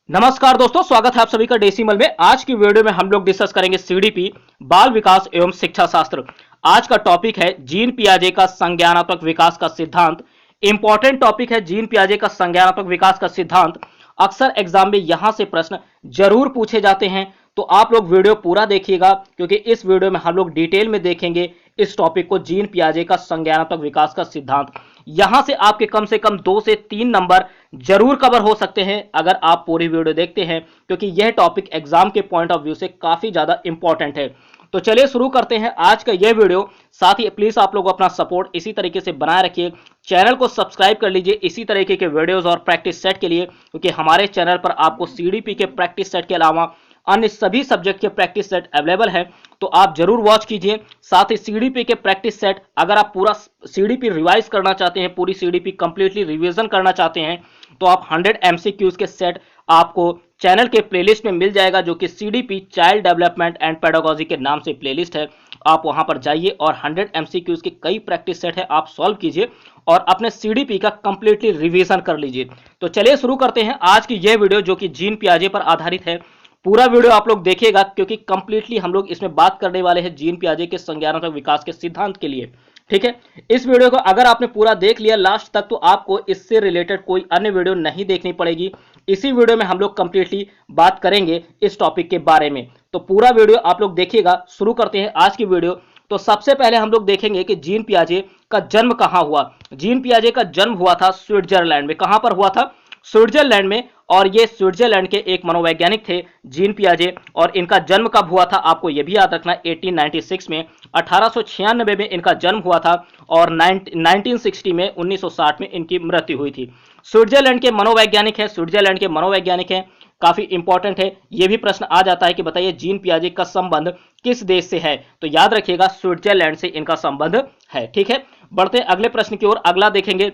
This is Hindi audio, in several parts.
नमस्कार दोस्तों, स्वागत है आप सभी का डेसिमल में। आज की वीडियो में हम लोग डिस्कस करेंगे सीडीपी, बाल विकास एवं शिक्षा शास्त्र। आज का टॉपिक है जीन पियाजे का संज्ञानात्मक विकास का सिद्धांत। इंपॉर्टेंट टॉपिक है जीन पियाजे का संज्ञानात्मक विकास का सिद्धांत। अक्सर एग्जाम में यहां से प्रश्न जरूर पूछे जाते हैं, तो आप लोग वीडियो पूरा देखिएगा, क्योंकि इस वीडियो में हम लोग डिटेल में देखेंगे इस टॉपिक को, जीन पियाजे का संज्ञानात्मक विकास का सिद्धांत। यहां से कम 2 से 3 नंबर जरूर कवर हो सकते हैं अगर आप पूरी वीडियो देखते हैं, क्योंकि यह टॉपिक एग्जाम के पॉइंट ऑफ व्यू से काफी ज्यादा इंपॉर्टेंट है। तो चलिए शुरू करते हैं आज का यह वीडियो। साथ ही प्लीज आप लोग अपना सपोर्ट इसी तरीके से बनाए रखिए, चैनल को सब्सक्राइब कर लीजिए इसी तरीके के वीडियोस और प्रैक्टिस सेट के लिए, क्योंकि हमारे चैनल पर आपको सीडीपी के प्रैक्टिस सेट के अलावा अन्य सभी सब्जेक्ट के प्रैक्टिस सेट अवेलेबल है, तो आप जरूर वॉच कीजिए। साथ ही सीडीपी के प्रैक्टिस सेट, अगर आप पूरा सीडीपी रिवाइज करना चाहते हैं, पूरी सीडीपी कंप्लीटली रिवीजन करना चाहते हैं, तो आप 100 एमसीक्यूज के सेट आपको चैनल के प्लेलिस्ट में मिल जाएगा, जो कि CDP child development and pedagogy के नाम से प्लेलिस्ट है। आप वहां पर जाइए और 100 एमसीक्यूज के कई प्रैक्टिस सेट है, आप सॉल्व कीजिए और अपने सीडीपी का कंप्लीटली रिवीजन कर लीजिए। तो चलिए शुरू करते हैं आज की यह वीडियो, जो कि जीन पियाजे पर आधारित है। पूरा वीडियो आप लोग देखिएगा, क्योंकि कंप्लीटली हम लोग इसमें बात करने वाले हैं जीन पियाजे के संज्ञानात्मक विकास के सिद्धांत के लिए। ठीक है, इस वीडियो को अगर आपने पूरा देख लिया लास्ट तक, तो आपको इससे रिलेटेड कोई अन्य वीडियो नहीं देखनी पड़ेगी। इसी वीडियो में हम लोग कंप्लीटली बात करेंगे इस टॉपिक के बारे में, तो पूरा वीडियो आप लोग देखिएगा। शुरू करते हैं आज की वीडियो। तो सबसे पहले हम लोग देखेंगे कि जीन पियाजे का जन्म कहां हुआ। जीन पियाजे का जन्म हुआ था स्विट्जरलैंड में। कहां पर हुआ था? स्विट्जरलैंड में। और ये स्विट्जरलैंड के एक मनोवैज्ञानिक थे जीन पियाजे, और इनका जन्म कब हुआ था आपको ये भी याद रखना, 1896 में, 1896 में इनका जन्म हुआ था, और 1960 में, 1960 में इनकी मृत्यु हुई थी। स्विट्जरलैंड के मनोवैज्ञानिक है, स्विट्जरलैंड के मनोवैज्ञानिक है, काफी इंपॉर्टेंट है। ये भी प्रश्न आ जाता है कि बताइए जीन पियाजे का संबंध किस देश से है, तो याद रखिएगा स्विट्जरलैंड से इनका संबंध है। ठीक है, बढ़ते अगले प्रश्न की ओर। अगला देखेंगे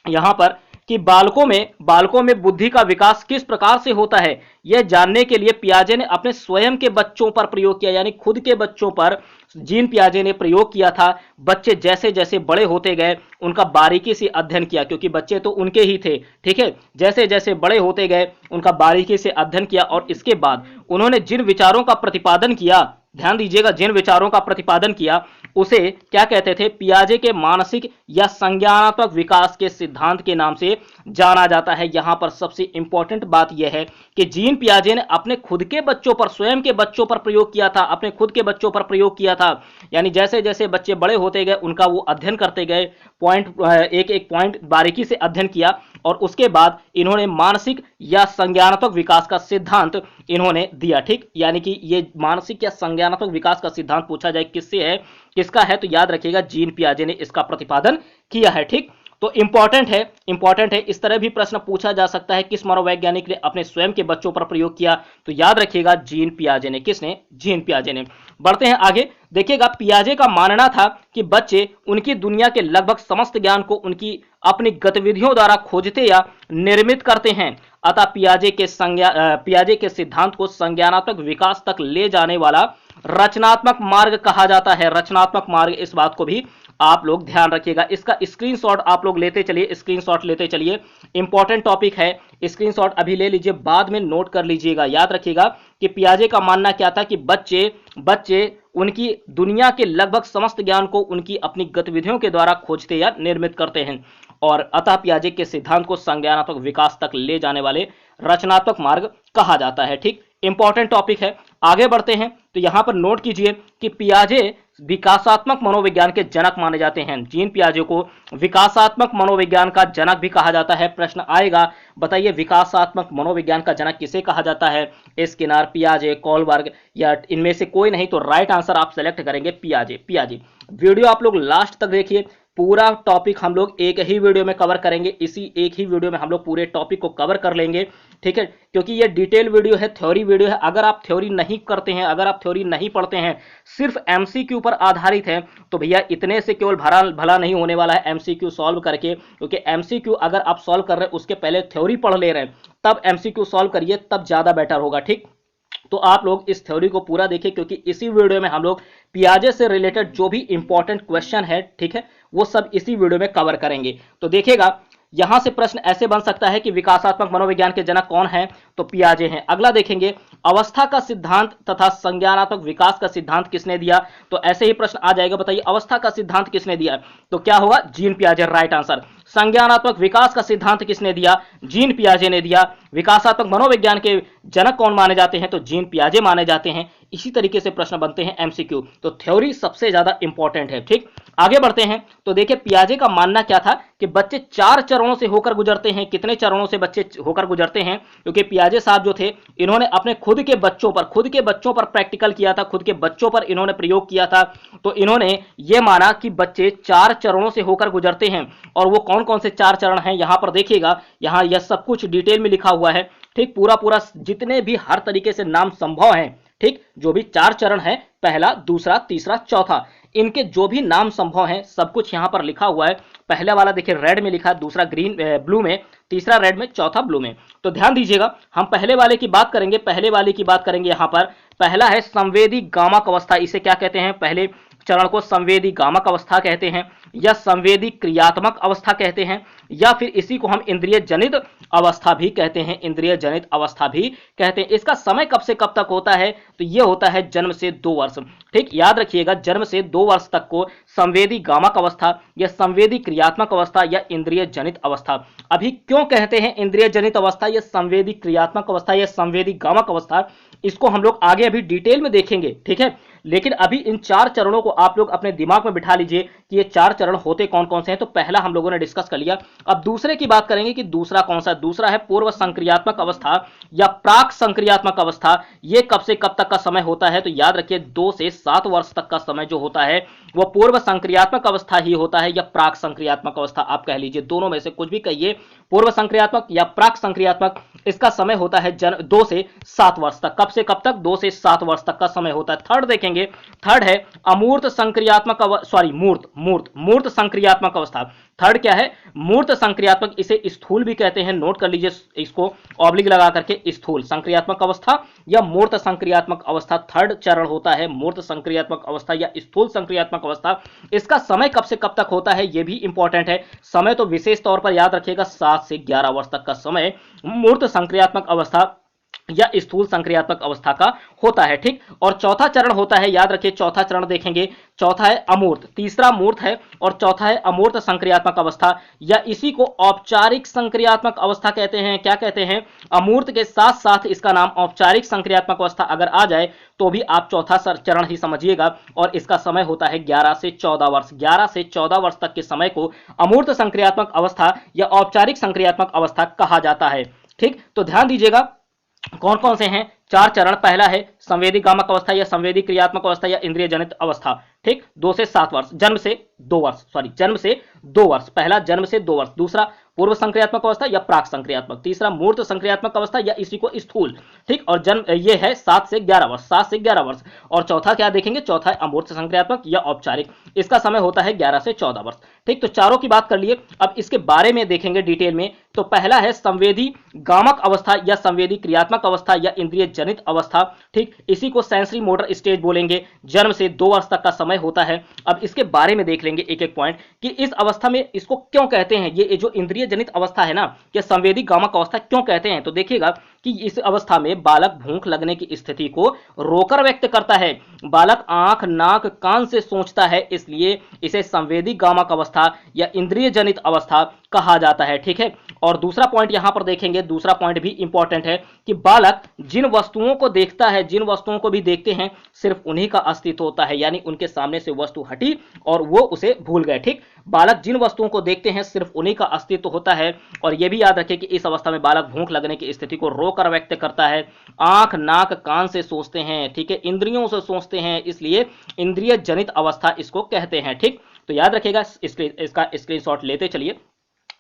यहां पर कि बालकों में बुद्धि का विकास किस प्रकार से होता है, यह जानने के लिए पियाजे ने अपने स्वयं के बच्चों पर प्रयोग किया, यानी खुद के बच्चों पर जीन पियाजे ने प्रयोग किया था। बच्चे जैसे जैसे बड़े होते गए उनका बारीकी से अध्ययन किया, क्योंकि बच्चे तो उनके ही थे। ठीक है, जैसे जैसे बड़े होते गए उनका बारीकी से अध्ययन किया, और इसके बाद उन्होंने जिन विचारों का प्रतिपादन किया, ध्यान दीजिएगा, जिन विचारों का प्रतिपादन किया उसे क्या कहते थे? पियाजे के मानसिक या संज्ञानात्मक विकास के सिद्धांत के नाम से जाना जाता है। यहां पर सबसे इंपॉर्टेंट बात यह है कि जीन पियाजे ने अपने खुद के बच्चों पर, स्वयं के बच्चों पर प्रयोग किया था, अपने खुद के बच्चों पर प्रयोग किया था। यानी जैसे जैसे बच्चे बड़े होते गए उनका वो अध्ययन करते गए, एक एक पॉइंट बारीकी से अध्ययन किया, और उसके बाद इन्होंने मानसिक या संज्ञानात्मक विकास का सिद्धांत इन्होंने दिया। ठीक, यानी कि ये मानसिक या संज्ञानात्मक विकास का सिद्धांत पूछा जाए किससे है, किसका है, तो याद रखिएगा जीन पियाजे ने इसका प्रतिपादन किया है। ठीक, तो इंपॉर्टेंट है। इस तरह भी प्रश्न पूछा जा सकता है, किस मनोवैज्ञानिक ने अपने स्वयं के बच्चों पर प्रयोग किया, तो याद रखिएगा जीन पियाजे ने। किसने? जीन पियाजे ने। बढ़ते हैं आगे। देखिएगा, पियाजे का मानना था कि बच्चे उनकी दुनिया के लगभग समस्त ज्ञान को उनकी अपनी गतिविधियों द्वारा खोजते या निर्मित करते हैं। अतः पियाजे के सिद्धांत को संज्ञानात्मक विकास तक ले जाने वाला रचनात्मक मार्ग कहा जाता है। रचनात्मक मार्ग, इस बात को भी आप लोग ध्यान रखिएगा। इसका स्क्रीनशॉट आप लोग लेते चलिए, इंपॉर्टेंट टॉपिक है। स्क्रीनशॉट अभी ले लीजिए, बाद में नोट कर लीजिएगा। याद रखिएगा कि पियाजे का मानना क्या था कि बच्चे उनकी दुनिया के लगभग समस्त ज्ञान को उनकी अपनी गतिविधियों के द्वारा खोजते या निर्मित करते हैं, और अतः पियाजे के सिद्धांत को संज्ञानात्मक विकास तक ले जाने वाले रचनात्मक मार्ग कहा जाता है। ठीक, इंपॉर्टेंट टॉपिक है। आगे बढ़ते हैं, तो यहां पर नोट कीजिए कि पियाजे विकासात्मक मनोविज्ञान के जनक माने जाते हैं। जीन पियाजे को विकासात्मक मनोविज्ञान का जनक भी कहा जाता है। प्रश्न आएगा, बताइए विकासात्मक मनोविज्ञान का जनक किसे कहा जाता है? स्किनर, पियाजे, कोलबर्ग, या इनमें से कोई नहीं, तो राइट आंसर आप सेलेक्ट करेंगे पियाजे। वीडियो आप लोग लास्ट तक देखिए, पूरा टॉपिक हम लोग एक ही वीडियो में कवर करेंगे। इसी एक ही वीडियो में हम लोग पूरे टॉपिक को कवर कर लेंगे। ठीक है, क्योंकि ये डिटेल वीडियो है, थ्योरी वीडियो है। अगर आप थ्योरी नहीं करते हैं, अगर आप थ्योरी नहीं पढ़ते हैं, सिर्फ एमसीक्यू पर आधारित है, तो भैया इतने से केवल भला नहीं होने वाला है एमसीक्यू सॉल्व करके। क्योंकि एमसीक्यू अगर आप सॉल्व कर रहे हैं, उसके पहले थ्योरी पढ़ ले रहे हैं, तब एमसीक्यू सॉल्व करिए, तब ज्यादा बेटर होगा। ठीक, तो आप लोग इस थ्योरी को पूरा देखिए, क्योंकि इसी वीडियो में हम लोग पियाजे से रिलेटेड जो भी इंपॉर्टेंट क्वेश्चन है, ठीक है, वो सब इसी वीडियो में कवर करेंगे। तो देखिएगा, यहां से प्रश्न ऐसे बन सकता है कि विकासात्मक मनोविज्ञान के जनक कौन है, तो पियाजे हैं। अगला देखेंगे, अवस्था का सिद्धांत तथा संज्ञानात्मक विकास का सिद्धांत किसने दिया, तो ऐसे ही प्रश्न आ जाएगा, बताइए अवस्था का सिद्धांत किसने दिया, तो क्या होगा, जीन पियाजे, राइट आंसर। संज्ञानात्मक विकास का सिद्धांत किसने दिया, जीन पियाजे ने दिया। विकासात्मक मनोविज्ञान के जनक कौन माने जाते हैं, तो जीन पियाजे माने जाते हैं। इसी तरीके से प्रश्न बनते हैं एमसीक्यू, तो थ्योरी सबसे ज्यादा इंपॉर्टेंट है। ठीक, आगे बढ़ते हैं तो देखिए पियाजे का मानना क्या था कि बच्चे 4 चरणों से होकर गुजरते हैं। कितने चरणों से बच्चे होकर गुजरते हैं, क्योंकि पियाजे साहब जो थे इन्होंने अपने खुद के बच्चों पर प्रैक्टिकल किया था, खुद के बच्चों पर इन्होंने प्रयोग किया था। तो इन्होंने ये माना कि बच्चे 4 चरणों से होकर गुजरते हैं। और वो कौन कौन से 4 चरण हैं, यहां पर देखिएगा, यहां यह सब कुछ डिटेल में लिखा हुआ है। ठीक, पूरा जितने भी हर तरीके से नाम संभव हैं, ठीक, जो भी 4 चरण हैं, पहला, दूसरा, तीसरा, चौथा, इनके जो भी नाम संभव हैं सब कुछ यहां पर लिखा हुआ है। पहला वाला देखिए रेड में लिखा है, दूसरा ग्रीन ब्लू में, तीसरा रेड में, चौथा ब्लू में। तो ध्यान दीजिएगा, हम पहले वाले की बात करेंगे, यहां पर पहला है संवेदी गामक अवस्था। इसे क्या कहते हैं, पहले चरण को संवेदी गामक अवस्था कहते हैं, या संवेदी क्रियात्मक अवस्था कहते हैं, या फिर इसी को हम इंद्रिय जनित अवस्था भी कहते हैं, इंद्रिय जनित अवस्था भी कहते हैं। इसका समय कब से कब तक होता है, तो यह होता है जन्म से 2 वर्ष। ठीक, याद रखिएगा, जन्म से 2 वर्ष तक को संवेदी गामक अवस्था या संवेदी क्रियात्मक अवस्था या इंद्रिय जनित अवस्था। अभी क्यों कहते हैं इंद्रिय जनित अवस्था या संवेदी क्रियात्मक अवस्था या संवेदी गामक अवस्था, इसको हम लोग आगे अभी डिटेल में देखेंगे। ठीक है, लेकिन अभी इन 4 चरणों को आप लोग अपने दिमाग में बिठा लीजिए कि ये 4 चरण होते कौन कौन से हैं। तो पहला हम लोगों ने डिस्कस कर लिया, अब दूसरे की बात करेंगे कि दूसरा कौन सा। दूसरा है पूर्व संक्रियात्मक अवस्था या प्राक संक्रियात्मक अवस्था। ये कब से कब तक का समय होता है, तो याद रखिए 2 से 7 वर्ष तक का समय जो होता है वो पूर्व संक्रियात्मक अवस्था ही होता है या प्राक संक्रियात्मक अवस्था, आप कह लीजिए, दोनों में से कुछ भी कहिए, पूर्व संक्रियात्मक या प्राक संक्रियात्मक। इसका समय होता है 2 से 7 वर्ष तक। कब से कब तक, 2 से 7 वर्ष तक का समय होता है। थर्ड देखेंगे, थर्ड है अमूर्त संक्रियात्मक मूर्त संक्रियात्मक अवस्था। थर्ड क्या है, मूर्त संक्रियात्मक, इसे स्थूल भी कहते हैं, नोट कर लीजिए इसको ऑब्लिक लगा करके, स्थूल संक्रियात्मक अवस्था या मूर्त संक्रियात्मक अवस्था। थर्ड चरण होता है मूर्त संक्रियात्मक अवस्था या स्थूल संक्रियात्मक अवस्था। इसका समय कब से कब तक होता है, यह भी इंपॉर्टेंट है। समय तो विशेष तौर पर याद रखिएगा 7 से 11 वर्ष तक का समय मूर्त संक्रियात्मक अवस्था या स्थूल संक्रियात्मक अवस्था का होता है। ठीक, और चौथा चरण होता है, याद रखिए चौथा चरण देखेंगे, चौथा है अमूर्त, तीसरा मूर्त है और चौथा है अमूर्त संक्रियात्मक अवस्था, या इसी को औपचारिक संक्रियात्मक अवस्था कहते हैं। क्या कहते हैं, अमूर्त के साथ साथ इसका नाम औपचारिक संक्रियात्मक अवस्था अगर आ जाए तो भी आप चौथा चरण ही समझिएगा। और इसका समय होता है 11 से 14 वर्ष। 11 से 14 वर्ष तक के समय को अमूर्त संक्रियात्मक अवस्था या औपचारिक संक्रियात्मक अवस्था कहा जाता है। ठीक, तो ध्यान दीजिएगा कौन कौन से हैं 4 चरण। पहला है संवेदी गामक अवस्था या संवेदी क्रियात्मक अवस्था या इंद्रिय जनित अवस्था। ठीक, 2 से 7 वर्ष, जन्म से 2 वर्ष, पहला जन्म से 2 वर्ष। दूसरा पूर्व संक्रियात्मक अवस्था या प्राक संक्रियात्मक। तीसरा मूर्त संक्रियात्मक अवस्था या इसी को स्थूल। ठीक, और जन्म ये है 7 से 11 वर्ष। और चौथा क्या देखेंगे, चौथा है अमूर्त संक्रियात्मक या औपचारिक, इसका समय होता है 11 से 14 वर्ष। ठीक, तो चारों की बात कर लिए, अब इसके बारे में देखेंगे डिटेल में। तो पहला है संवेदी गामक अवस्था या संवेदी क्रियात्मक अवस्था या इंद्रिय जनित अवस्था। ठीक, इसी को सेंसरी मोटर स्टेज बोलेंगे। जन्म से 2 वर्ष तक का समय होता है। अब इसके बारे में देख लेंगे एक एक पॉइंट कि इस अवस्था में इसको क्यों कहते हैं, ये जो इंद्रिय जनित अवस्था है ना, ये संवेदी गामक अवस्था क्यों कहते हैं, तो देखिएगा कि इस अवस्था में बालक भूख लगने की स्थिति को रोकर व्यक्त करता है। बालक आंख, नाक, कान से सोचता है, इसलिए इसे संवेदी गामक अवस्था या इंद्रिय जनित अवस्था कहा जाता है। ठीक है, और दूसरा पॉइंट यहां पर देखेंगे, दूसरा पॉइंट भी इंपॉर्टेंट है कि बालक जिन वस्तुओं को देखता है, जिन वस्तुओं को भी देखते हैं, सिर्फ उन्हीं का अस्तित्व होता है, यानी उनके सामने से वस्तु हटी और वो उसे भूल गए। ठीक, बालक जिन वस्तुओं को देखते हैं सिर्फ उन्हीं का अस्तित्व होता है। और यह भी याद रखें कि इस अवस्था में बालक भूख लगने की स्थिति को रोकर व्यक्त करता है। आंख, नाक, कान से सोचते हैं, ठीक है, इंद्रियों से सोचते हैं, इसलिए इंद्रिय जनित अवस्था इसको कहते हैं। ठीक, तो याद रखिएगा, इसका स्क्रीनशॉट लेते चलिए।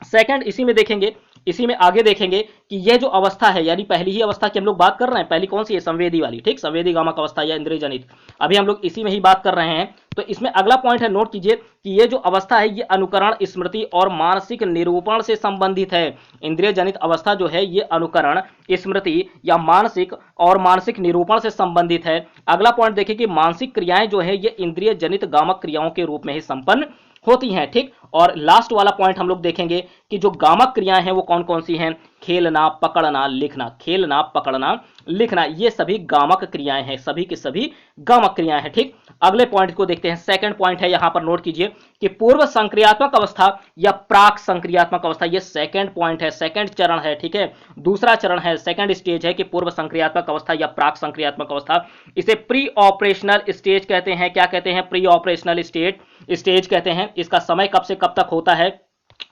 सेकंड इसी में देखेंगे, इसी में आगे देखेंगे कि यह जो अवस्था है, यानी पहली ही अवस्था की हम लोग बात कर रहे हैं, पहली कौन सी है, संवेदी वाली। ठीक, संवेदी गामक अवस्था या इंद्रिय जनित, अभी हम लोग इसी में ही बात कर रहे हैं। तो इसमें अगला पॉइंट है, नोट कीजिए कि ये जो अवस्था है ये अनुकरण, स्मृति और मानसिक निरूपण से संबंधित है। इंद्रिय जनित अवस्था जो है ये अनुकरण, स्मृति या मानसिक निरूपण से संबंधित है। अगला पॉइंट देखिए कि मानसिक क्रियाएं जो है ये इंद्रिय जनित गामक क्रियाओं के रूप में ही संपन्न होती हैं, ठीक। और लास्ट वाला पॉइंट हम लोग देखेंगे कि जो गामक क्रियाएं हैं वो कौन कौन सी हैं। खेलना, पकड़ना, लिखना, खेलना, पकड़ना, लिखना, ये सभी गामक क्रियाएं हैं, सभी की सभी गामक क्रियाएं हैं, ठीक। अगले पॉइंट को देखते हैं। सेकंड पॉइंट है, यहां पर नोट कीजिए कि पूर्व संक्रियात्मक अवस्था या प्राक संक्रियात्मक अवस्था, ये सेकंड पॉइंट है, सेकंड चरण है, ठीक है। दूसरा चरण है, सेकंड स्टेज है कि पूर्व संक्रियात्मक अवस्था या प्राक संक्रियात्मक अवस्था। इसे प्री ऑपरेशनल स्टेज कहते हैं। क्या कहते हैं? प्री ऑपरेशनल स्टेज कहते हैं। इसका समय कब से कब तक होता है?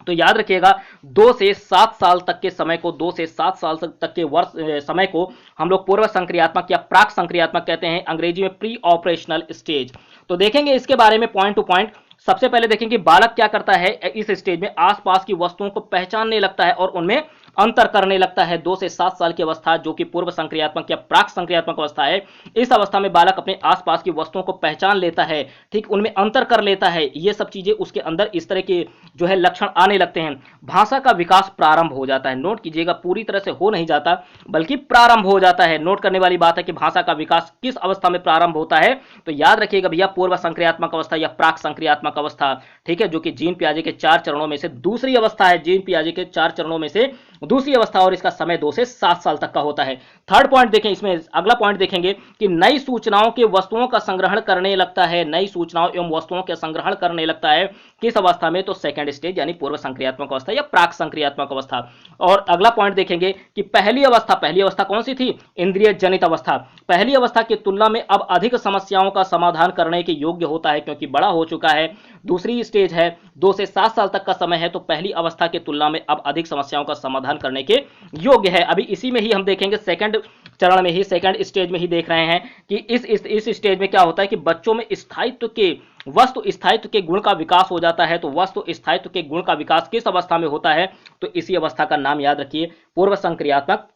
तो याद रखिएगा 2 से 7 साल तक के समय को, 2 से 7 साल तक के वर्ष समय को हम लोग पूर्व संक्रियात्मक या प्राक संक्रियात्मक कहते हैं, अंग्रेजी में प्री ऑपरेशनल स्टेज। तो देखेंगे इसके बारे में पॉइंट टू पॉइंट। सबसे पहले देखेंगे बालक क्या करता है इस स्टेज में, आसपास की वस्तुओं को पहचानने लगता है और उनमें अंतर करने लगता है। 2 से 7 साल की अवस्था जो कि पूर्व संक्रियात्मक या प्राक संक्रियात्मक अवस्था है, इस अवस्था में बालक अपने आसपास की वस्तुओं को पहचान लेता है, ठीक, उनमें अंतर कर लेता है। ये सब चीजें उसके अंदर इस तरह के जो है लक्षण आने लगते हैं। भाषा का विकास प्रारंभ हो जाता है। नोट कीजिएगा, पूरी तरह से हो नहीं जाता बल्कि प्रारंभ हो जाता है। नोट करने वाली बात है कि भाषा का विकास किस अवस्था में प्रारंभ होता है। तो याद रखिएगा भैया, पूर्व संक्रियात्मक अवस्था या प्राक संक्रियात्मक अवस्था, ठीक है, जो कि जीन पियाजे के 4 चरणों में से दूसरी अवस्था है। जीन पियाजे के 4 चरणों में से दूसरी अवस्था और इसका समय 2 से 7 साल तक का होता है। थर्ड पॉइंट देखें, इसमें अगला पॉइंट देखेंगे कि नई सूचनाओं के वस्तुओं का संग्रहण करने लगता है। नई सूचनाओं एवं वस्तुओं के संग्रहण करने लगता है किस अवस्था में? तो सेकंड स्टेज यानी पूर्व संक्रियात्मक अवस्था या प्राक संक्रियात्मक अवस्था। और अगला पॉइंट देखेंगे कि पहली अवस्था कौन सी थी? इंद्रिय जनित अवस्था। पहली अवस्था की तुलना में अब अधिक समस्याओं का समाधान करने के योग्य होता है क्योंकि बड़ा हो चुका है। दूसरी स्टेज है, 2 से 7 साल तक का समय है, तो पहली अवस्था की तुलना में अब अधिक समस्याओं का समाधान करने के योग्य है। अभी इसी में ही हम देखेंगे, सेकंड चरण में ही, सेकंड स्टेज में ही देख रहे हैं कि इस स्टेज में क्या होता है कि बच्चों में स्थायित्व के, वस्तु स्थायित्व के गुण का विकास हो जाता है। तो वस्तु स्थायित्व के गुण का विकास किस अवस्था में होता है? तो इसी अवस्था का नाम याद रखिए, पूर्व संक्रियात्मक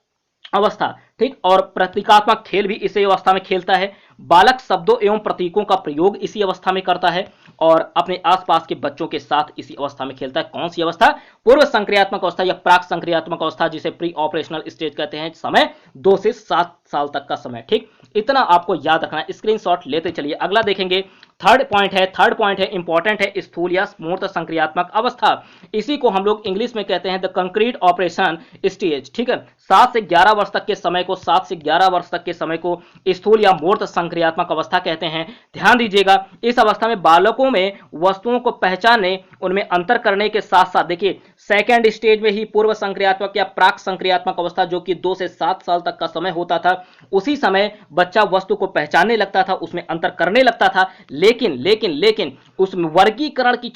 अवस्था, ठीक। और प्रतीकात्मक खेल भी इसी अवस्था में खेलता है। बालक शब्दों एवं प्रतीकों का प्रयोग इसी अवस्था में करता है और अपने आसपास के बच्चों के साथ इसी अवस्था में खेलता है। कौन सी अवस्था? पूर्व संक्रियात्मक अवस्था या प्राक संक्रियात्मक अवस्था, जिसे प्री ऑपरेशनल स्टेज कहते हैं। समय 2 से 7 साल तक का समय, ठीक। इतना आपको याद रखना है, स्क्रीनशॉट लेते चलिए। अगला देखेंगे, थर्ड पॉइंट है, इंपॉर्टेंट है, स्थूल या मूर्त संक्रियात्मक अवस्था। इसी को हम लोग इंग्लिश में कहते हैं द कंक्रीट ऑपरेशन स्टेज, ठीक है। 7 से 11 वर्ष तक के समय को, 7 से 11 वर्ष तक के समय को स्थूल या मूर्त संक्रियात्मक अवस्था कहते हैं। ध्यान दीजिएगा, इस अवस्था में बालकों में वस्तुओं को पहचानने, उनमें अंतर करने के साथ साथ, देखिए सेकेंड स्टेज में ही पूर्व संक्रियात्मक या प्राक संक्रियात्मक अवस्था जो कि 2 से 7 साल तक का समय होता था, उसी समय बच्चा वस्तु को पहचानने लगता था, उसमें अंतर करने लगता था। लेकिन उसमें वर्गीकरण की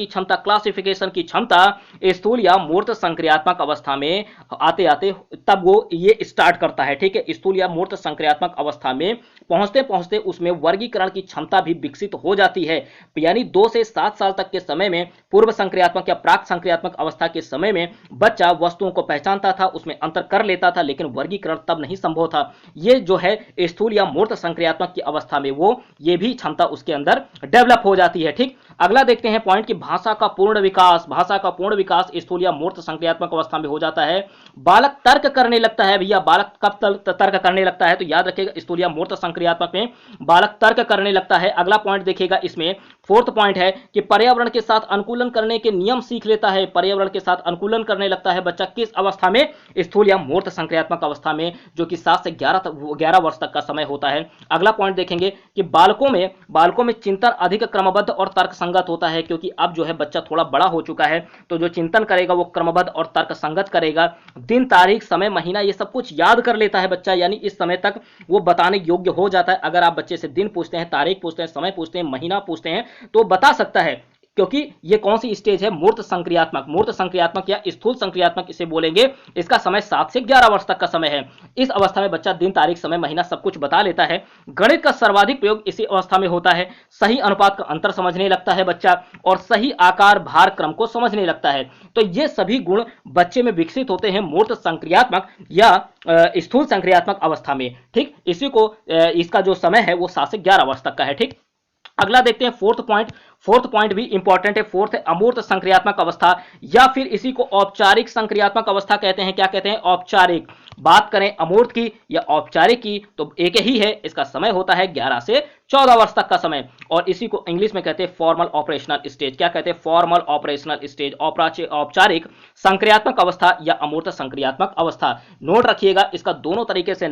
क्षमता, क्लासिफिकेशन की क्षमता स्थूल या मूर्त संक्रियात्मक अवस्था में आते आते तब वो ये स्टार्ट करता है, ठीक है। स्थूल या मूर्त संक्रियात्मक अवस्था में पहुंचते पहुंचते उसमें वर्गीकरण की क्षमता भी विकसित हो जाती है। यानी 2 से 7 साल तक के समय में, पूर्व संक्रियात्मक या प्राक संक्रियात्मक अवस्था के समय में बच्चा वस्तुओं को पहचानता था, उसमें अंतर कर लेता था, लेकिन वर्गीकरण तब नहीं संभव था। ये जो है स्थूल या मूर्त संक्रियात्मक की अवस्था में वो ये भी क्षमता उसके अंदर डेवलप हो जाती है, ठीक। अगला देखते हैं पॉइंट कि भाषा का पूर्ण विकास स्थूल या मूर्त संक्रियात्मक अवस्था में हो जाता है। बालक तर्क करने लगता है। भैया बालक कब तर्क करने लगता है? तो याद रखिएगा, स्थूल या मूर्त संक्रियात्मक में बालक तर्क करने लगता है। अगला पॉइंट देखिएगा, इसमें फोर्थ पॉइंट है कि पर्यावरण के साथ अनुकूलन करने के नियम सीख लेता है। पर्यावरण के साथ अनुकूलन करने लगता है बच्चा किस अवस्था में? स्थूल या मूर्त संक्रियात्मक अवस्था में, जो कि 7 से 11 वर्ष तक का समय होता है। अगला पॉइंट देखेंगे कि बालकों में चिंतन अधिक क्रमबद्ध और तर्कसंगत होता है, क्योंकि अब जो है बच्चा थोड़ा बड़ा हो चुका है, तो जो चिंतन करेगा वो क्रमबद्ध और तर्कसंगत करेगा। दिन, तारीख, समय, महीना, ये सब कुछ याद कर लेता है बच्चा, यानी इस समय तक वो बताने योग्य हो जाता है। अगर आप बच्चे से दिन पूछते हैं, तारीख पूछते हैं, समय पूछते हैं, महीना पूछते हैं, तो बता सकता है, क्योंकि ये कौन सी स्टेज है? मूर्त संक्रियात्मक या स्थूल संक्रियात्मक इसे बोलेंगे। इसका समय 7 से 11 वर्ष तक का समय है। इस अवस्था में बच्चा दिन, तारीख, समय, महीना सब कुछ बता लेता है। गणित का सर्वाधिक प्रयोग इसी अवस्था में होता है। सही अनुपात का अंतर समझने लगता है बच्चा और सही आकार, भार, क्रम को समझने लगता है। तो ये सभी गुण बच्चे में विकसित होते हैं मूर्त संक्रियात्मक या स्थूल संक्रियात्मक अवस्था में, ठीक। इसी को इसका जो समय है वो 7 से 11 वर्ष तक का है, ठीक। अगला देखते हैं फोर्थ पॉइंट भी इंपॉर्टेंट है। फोर्थ है अमूर्त संक्रियात्मक अवस्था, या फिर इसी को औपचारिक संक्रियात्मक अवस्था कहते हैं। क्या कहते हैं? औपचारिक। बात करें अमूर्त की या औपचारिक की तो एक ही है, इसका समय होता है 11 से 14 वर्ष तक का समय, और इसी को इंग्लिश में कहते हैं फॉर्मल ऑपरेशनल स्टेज। क्या कहते हैं? फॉर्मल ऑपरेशनल स्टेज, औपचारिक संक्रियात्मक अवस्था या अमूर्त संक्रियात्मक अवस्था। नोट रखिएगा इसका दोनों तरीके से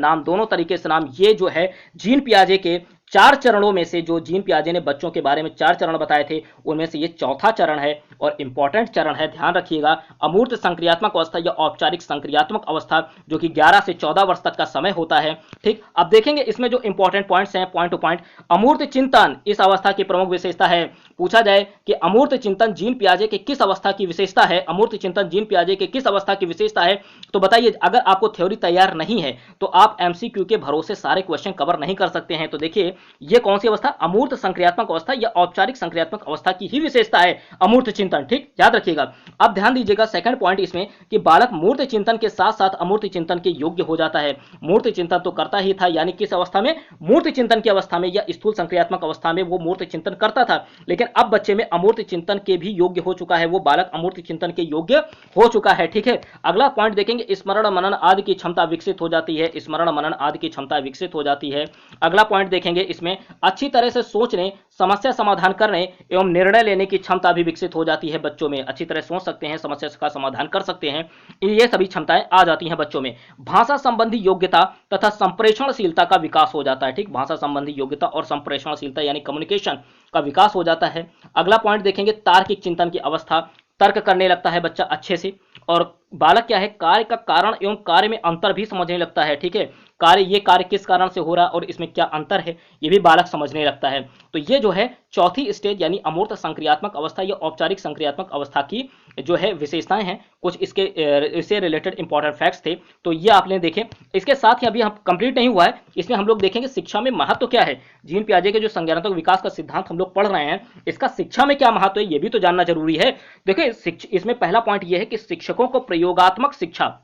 नाम, ये जो है जीन पियाजे के 4 चरणों में से, जो जीन पियाजे ने बच्चों के बारे में 4 चरण बताए थे, उनमें से ये चौथा चरण है और इंपॉर्टेंट चरण है। ध्यान रखिएगा, अमूर्त संक्रियात्मक अवस्था या औपचारिक संक्रियात्मक अवस्था, जो कि 11 से 14 वर्ष तक का समय होता है। ठीक, अब देखेंगे इसमें जो इंपॉर्टेंट पॉइंट्स हैं, पॉइंट टू पॉइंट। अमूर्त चिंतन इस अवस्था की प्रमुख विशेषता है। पूछा जाए कि अमूर्त चिंतन जीन पियाजे के किस अवस्था की विशेषता है, अमूर्त चिंतन जीन पियाजे के किस अवस्था की विशेषता है, तो बताइए। अगर आपको थ्योरी तैयार नहीं है तो आप एमसीक्यू के भरोसे सारे क्वेश्चन कवर नहीं कर सकते हैं। तो देखिए, ये कौन सी अवस्था? अमूर्त संक्रियात्मक अवस्था या औपचारिक संक्रियात्मक अवस्था की ही विशेषता है अमूर्त चिंतन। ठीक, याद रखिएगा। अब ध्यान दीजिएगा सेकंड पॉइंट इसमें कि बालक मूर्त चिंतन के साथ साथ अमूर्त चिंतन के योग्य हो जाता है। मूर्त चिंतन तो करता ही था, यानी किस अवस्था में? मूर्त चिंतन की अवस्था में या स्थूल संक्रियात्मक अवस्था में वो मूर्त चिंतन करता था, लेकिन अब बच्चे में अमूर्त चिंतन के भी योग्य हो चुका है। वो बालक अमूर्त चिंतन के योग्य हो चुका है। ठीक है, अगला पॉइंट देखेंगे, स्मरण मनन आदि की क्षमता विकसित हो जाती है। स्मरण मनन आदि की क्षमता विकसित हो जाती है। अगला पॉइंट देखेंगे, इसमें अच्छी तरह से सोचने, समस्या समाधान करने एवं निर्णय लेने की क्षमता भी विकसित हो जाती है बच्चों में। अच्छी तरह सोच सकते हैं, समस्या का समाधान कर सकते हैं, ये सभी क्षमताएं आ जाती हैं बच्चों में। भाषा संबंधी योग्यता तथा संप्रेषणशीलता का विकास हो जाता है। ठीक, भाषा संबंधी योग्यता और संप्रेषणशीलता यानी कम्युनिकेशन का विकास हो जाता है। अगला पॉइंट देखेंगे, तार्किक चिंतन की अवस्था, तर्क करने लगता है बच्चा अच्छे से, और बालक क्या है? कार्य का कारण एवं कार्य में अंतर भी समझने लगता है। ठीक है, ये कार्य किस कारण से हो रहा है और इसमें क्या अंतर है, ये भी बालक समझने लगता है। तो ये जो है चौथी स्टेज यानी अमूर्त संक्रियात्मक अवस्था या औपचारिक संक्रियात्मक अवस्था की जो है विशेषताएं हैं। कुछ इससे रिलेटेड इंपॉर्टेंट फैक्ट्स थे, तो ये आपने देखे। इसके साथ ही अभी हम कंप्लीट नहीं हुआ है, इसमें हम लोग देखेंगे शिक्षा में महत्व क्या है। जीन पियाजे के जो संज्ञानात्मक विकास का सिद्धांत हम लोग पढ़ रहे हैं, इसका शिक्षा में क्या महत्व है, ये भी तो जानना जरूरी है। देखिए, इसमें पहला पॉइंट ये है कि शिक्षकों को प्रयोगात्मक शिक्षा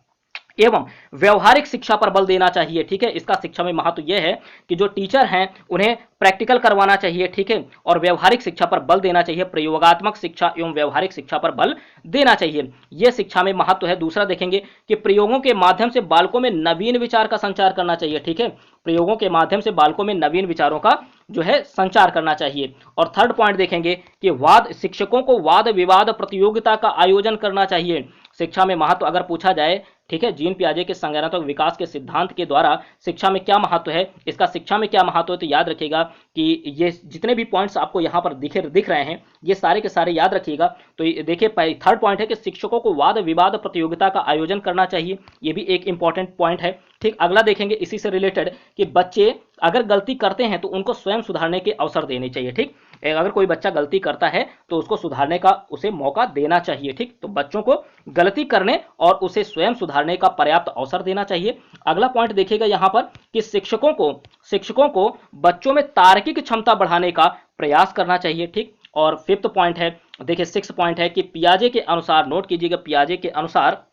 एवं व्यवहारिक शिक्षा पर बल देना चाहिए। ठीक है, इसका शिक्षा में महत्व यह है कि जो टीचर हैं उन्हें प्रैक्टिकल करवाना चाहिए। ठीक है, और व्यवहारिक शिक्षा पर बल देना चाहिए, प्रयोगात्मक शिक्षा एवं व्यवहारिक शिक्षा पर बल देना चाहिए, यह शिक्षा में महत्व है। दूसरा देखेंगे कि प्रयोगों के माध्यम से बालकों में नवीन विचार का संचार करना चाहिए। ठीक है, प्रयोगों के माध्यम से बालकों में नवीन विचारों का जो है संचार करना चाहिए। और थर्ड पॉइंट देखेंगे कि शिक्षकों को वाद विवाद प्रतियोगिता का आयोजन करना चाहिए। शिक्षा में महत्व अगर पूछा जाए, ठीक है, जीन पियाजे के संज्ञानात्मक विकास के सिद्धांत के द्वारा शिक्षा में क्या महत्व है, इसका शिक्षा में क्या महत्व है, तो याद रखिएगा कि ये जितने भी पॉइंट्स आपको यहाँ पर दिख रहे हैं, ये सारे के सारे याद रखिएगा। तो देखिए, थर्ड पॉइंट है कि शिक्षकों को वाद विवाद प्रतियोगिता का आयोजन करना चाहिए, ये भी एक इंपॉर्टेंट पॉइंट है। ठीक, अगला देखेंगे इसी से रिलेटेड कि बच्चे अगर गलती करते हैं तो उनको स्वयं सुधारने के अवसर देने चाहिए। ठीक, अगर कोई बच्चा गलती करता है तो उसको सुधारने का उसे मौका देना चाहिए। ठीक, तो बच्चों को गलती करने और उसे स्वयं सुधारने का पर्याप्त अवसर देना चाहिए। अगला पॉइंट देखिएगा यहाँ पर कि शिक्षकों को बच्चों में तार्किक क्षमता बढ़ाने का प्रयास करना चाहिए। ठीक, और फिफ्थ पॉइंट है, देखिए सिक्स्थ पॉइंट है कि पियाजे के अनुसार, नोट कीजिएगा, पियाजे के अनुसार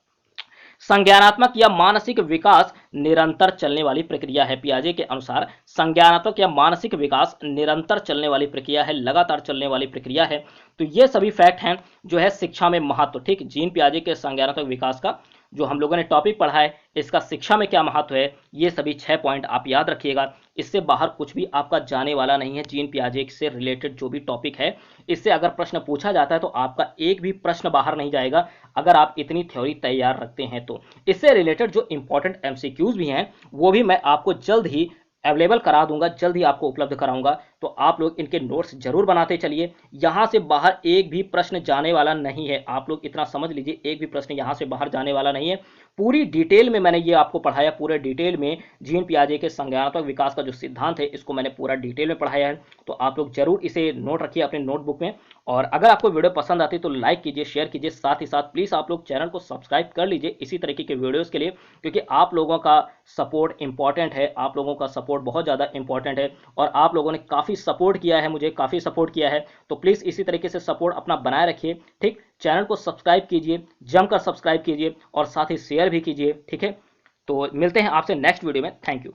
संज्ञानात्मक या मानसिक विकास निरंतर चलने वाली प्रक्रिया है। पियाजे के अनुसार संज्ञानात्मक या मानसिक विकास निरंतर चलने वाली प्रक्रिया है, लगातार चलने वाली प्रक्रिया है। तो ये सभी फैक्ट हैं जो है शिक्षा में महत्व। ठीक, जीन पियाजे के संज्ञानात्मक विकास का जो हम लोगों ने टॉपिक पढ़ा है, इसका शिक्षा में क्या महत्व है, ये सभी 6 पॉइंट आप याद रखिएगा। इससे बाहर कुछ भी आपका जाने वाला नहीं है। जीन पियाजे से रिलेटेड जो भी टॉपिक है, इससे अगर प्रश्न पूछा जाता है तो आपका एक भी प्रश्न बाहर नहीं जाएगा, अगर आप इतनी थ्योरी तैयार रखते हैं तो। इससे रिलेटेड जो इंपॉर्टेंट एमसीक्यूज भी हैं, वो भी मैं आपको जल्द ही अवेलेबल करा दूंगा, जल्द ही आपको उपलब्ध कराऊंगा। तो आप लोग इनके नोट्स जरूर बनाते चलिए। यहां से बाहर एक भी प्रश्न जाने वाला नहीं है, आप लोग इतना समझ लीजिए, एक भी प्रश्न यहां से बाहर जाने वाला नहीं है। पूरी डिटेल में मैंने ये आपको पढ़ाया, पूरे डिटेल में जीन पियाजे के संज्ञानात्मक विकास का जो सिद्धांत है, इसको मैंने पूरा डिटेल में पढ़ाया है। तो आप लोग जरूर इसे नोट रखिए अपने नोटबुक में। और अगर आपको वीडियो पसंद आती है तो लाइक कीजिए, शेयर कीजिए, साथ ही साथ प्लीज आप लोग चैनल को सब्सक्राइब कर लीजिए इसी तरीके के वीडियोस के लिए, क्योंकि आप लोगों का सपोर्ट इंपॉर्टेंट है, आप लोगों का सपोर्ट बहुत ज़्यादा इंपॉर्टेंट है। और आप लोगों ने काफ़ी सपोर्ट किया है, मुझे काफ़ी सपोर्ट किया है, तो प्लीज़ इसी तरीके से सपोर्ट अपना बनाए रखिए। ठीक, चैनल को सब्सक्राइब कीजिए, जमकर सब्सक्राइब कीजिए और साथ ही शेयर भी कीजिए। ठीक है, तो मिलते हैं आपसे नेक्स्ट वीडियो में। Thank you.